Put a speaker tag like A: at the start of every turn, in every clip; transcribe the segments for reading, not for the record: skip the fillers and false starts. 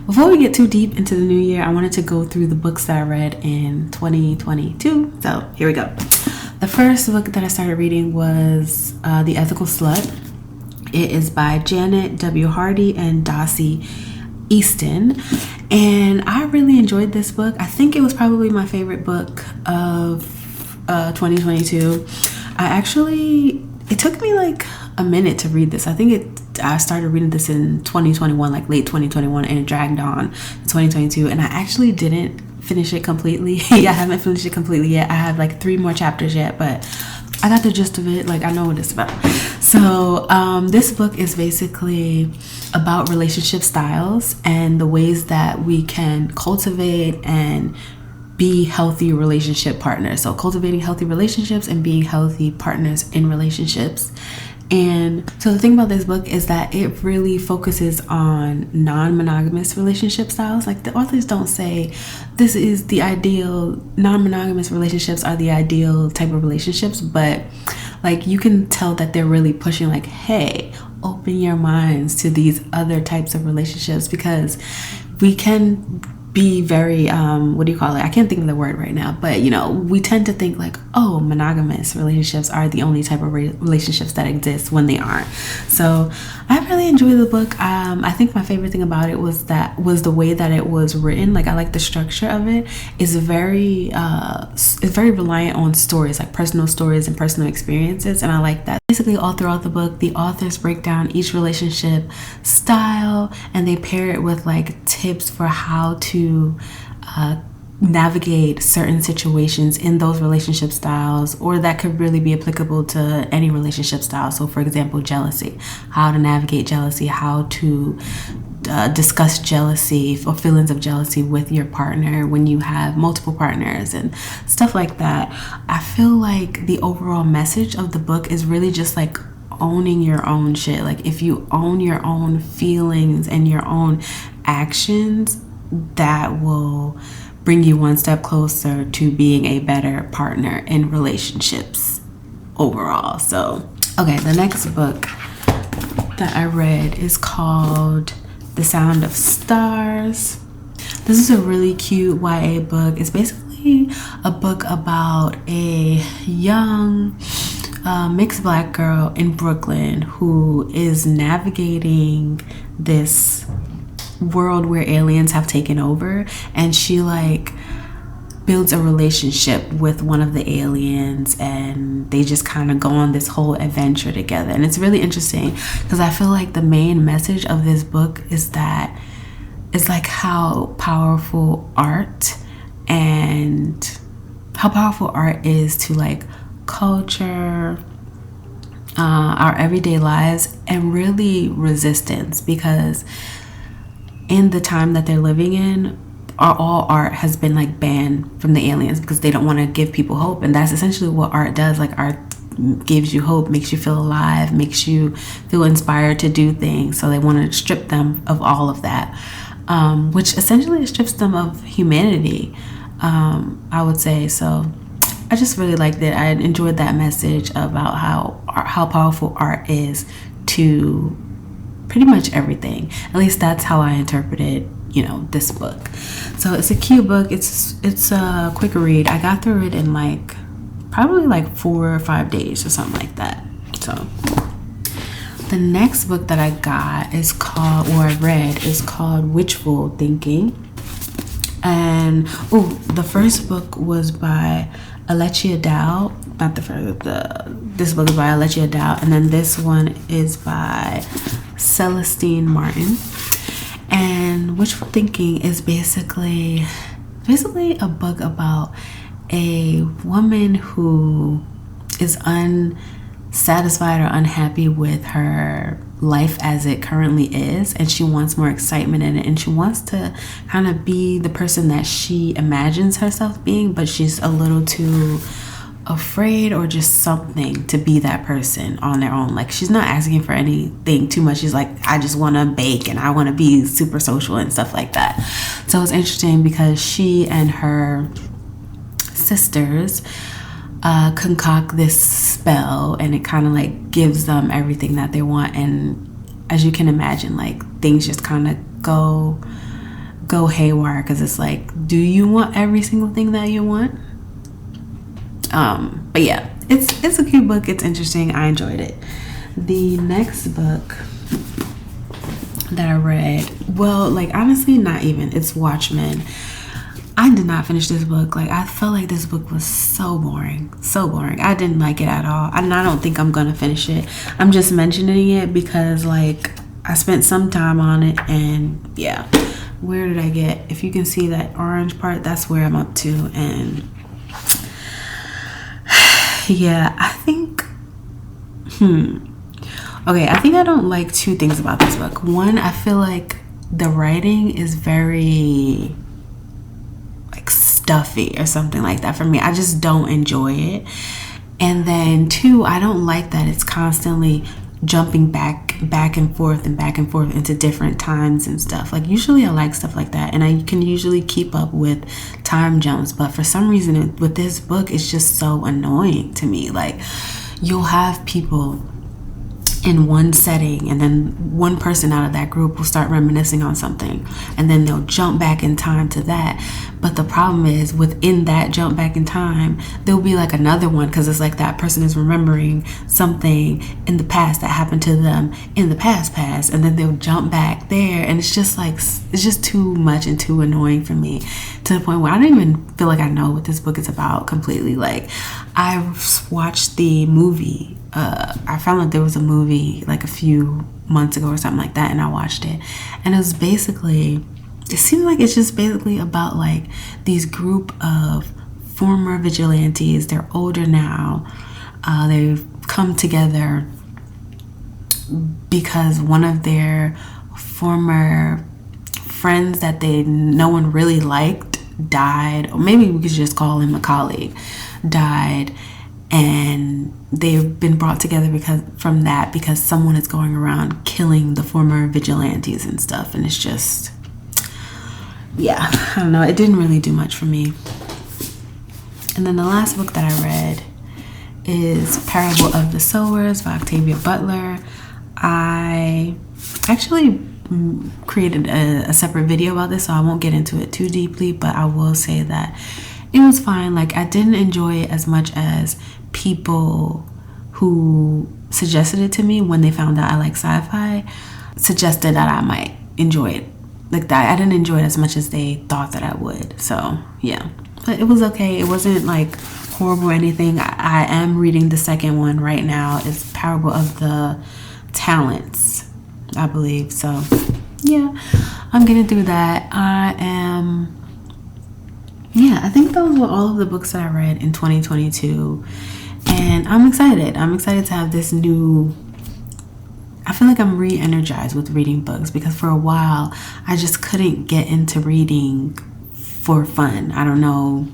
A: Before we get too deep into the new year, I wanted to go through the books that I read in 2022. So here we go. The first book that I started reading was The Ethical Slut. It is by Janet W. Hardy and Dossie Easton. And I really enjoyed this book. I think it was probably my favorite book of 2022. It took me like a minute to read this. I started reading this in 2021, like late 2021, and it dragged on to 2022. And I actually didn't finish it completely. I haven't finished it completely yet. I have like 3 more chapters yet, but I got the gist of it. Like, I know what it's about. So this book is basically about relationship styles and the ways that we can cultivate and be healthy relationship partners. So cultivating healthy relationships and being healthy partners in relationships. And so the thing about this book is that it really focuses on non-monogamous relationship styles. Like, the authors don't say this is the ideal, non-monogamous relationships are the ideal type of relationships, but like, you can tell that they're really pushing like, hey, open your minds to these other types of relationships, because we can be very I can't think of the word right now, but we tend to think like, oh, monogamous relationships are the only type of relationships that exist, when they aren't. So I really enjoyed the book. I think my favorite thing about it was the way that it was written. Like, I like the structure of it. It's very reliant on stories, like personal stories and personal experiences, and I like that. Basically, all throughout the book, the authors break down each relationship style, and they pair it with like tips for how to navigate certain situations in those relationship styles, or that could really be applicable to any relationship style. So for example, jealousy, how to navigate jealousy, how to discuss jealousy or feelings of jealousy with your partner when you have multiple partners and stuff like that. I feel like the overall message of the book is really just like owning your own shit. Like, if you own your own feelings and your own actions, that will bring you one step closer to being a better partner in relationships overall. So, okay, the next book that I read is called The Sound of Stars. This is a really cute YA book. It's basically a book about a young mixed Black girl in Brooklyn who is navigating this world where aliens have taken over, and she like builds a relationship with one of the aliens, and they just kind of go on this whole adventure together. And it's really interesting because I feel like the main message of this book is that it's like how powerful art is to like culture, our everyday lives, and really resistance, because in the time that they're living in, all art has been like banned from the aliens because they don't want to give people hope. And that's essentially what art does. Like, art gives you hope, makes you feel alive, makes you feel inspired to do things. So they want to strip them of all of that, which essentially strips them of humanity, I would say. So I just really liked it. I enjoyed that message about how powerful art is to pretty much everything. At least that's how I interpreted, this book. So it's a cute book. It's a quick read. I got through it in probably 4 or 5 days or something like that. So the next book that I read is called Wishful Thinking. And the first book was by Alechia Dow. This book is by Alechia Dow, and then this one is by Celestine Martin. And Wishful Thinking is basically a book about a woman who is unsatisfied or unhappy with her life as it currently is, and she wants more excitement in it, and she wants to kind of be the person that she imagines herself being, but she's a little too afraid or just something to be that person on their own. Like, she's not asking for anything too much. She's like, I just want to bake and I want to be super social and stuff like that. So it's interesting because she and her sisters concoct this spell, and it kind of gives them everything that they want. And as you can imagine, things just kind of go go haywire, because it's like, do you want every single thing that you want? But yeah, it's a cute book. It's interesting. I enjoyed it. The next book that I read, well, like honestly, not even, it's Watchmen. I did not finish this book. Like, I felt like this book was so boring. I didn't like it at all. And I don't think I'm gonna finish it. I'm just mentioning it because like I spent some time on it, and yeah. Where did I get? If you can see that orange part, that's where I'm up to. And yeah, I think okay, I think I don't like two things about this book. One, I feel like the writing is very like stuffy or something like that for me. I just don't enjoy it. And then two, I don't like that it's constantly jumping back and forth into different times and stuff. Like usually I like stuff like that, and I can usually keep up with time jumps, but for some reason with this book it's just so annoying to me. Like you'll have people in one setting, and then one person out of that group will start reminiscing on something, and then they'll jump back in time to that. But the problem is, within that jump back in time, there'll be like another one, because it's like that person is remembering something in the past that happened to them in the past, and then they'll jump back there, and it's just like, it's just too much and too annoying for me, to the point where I don't even feel like I know what this book is about completely. Like, I've watched the movie. I found that there was a movie like a few months ago or something like that, and I watched it, and it seems like it's just basically about like these group of former vigilantes. They're older now. They've come together because one of their former friends that no one really liked died, or maybe we could just call him a colleague, died. And they've been brought together because someone is going around killing the former vigilantes and stuff. And it's just, yeah, I don't know. It didn't really do much for me. And then the last book that I read is Parable of the Sowers by Octavia Butler. I actually created a separate video about this, so I won't get into it too deeply, but I will say that it was fine. Like, I didn't enjoy it as much as people who suggested it to me when they found out I like sci-fi suggested that I might enjoy it. Like that, I didn't enjoy it as much as they thought that I would. So yeah, but it was okay. It wasn't like horrible or anything. I am reading the second one right now. It's Parable of the Talents, I believe. So yeah, I'm getting through that. I think those were all of the books that I read in 2022, and I'm excited. I'm excited to have this new, I feel like I'm re-energized with reading books, because for a while I just couldn't get into reading for fun. I don't know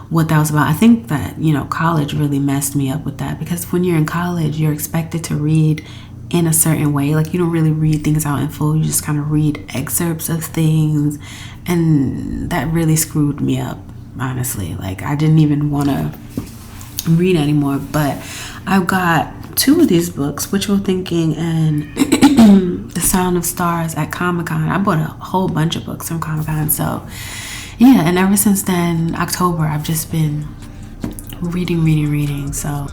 A: what that was about. I think that, college really messed me up with that, because when you're in college, you're expected to read in a certain way. Like, you don't really read things out in full. You just kind of read excerpts of things, and that really screwed me up, honestly. Like, I didn't even want to read anymore. But I've got 2 of these books, Wishful Thinking and The Sound of Stars, at Comic-Con. I bought a whole bunch of books from Comic-Con. So yeah, and ever since then, October, I've just been reading. So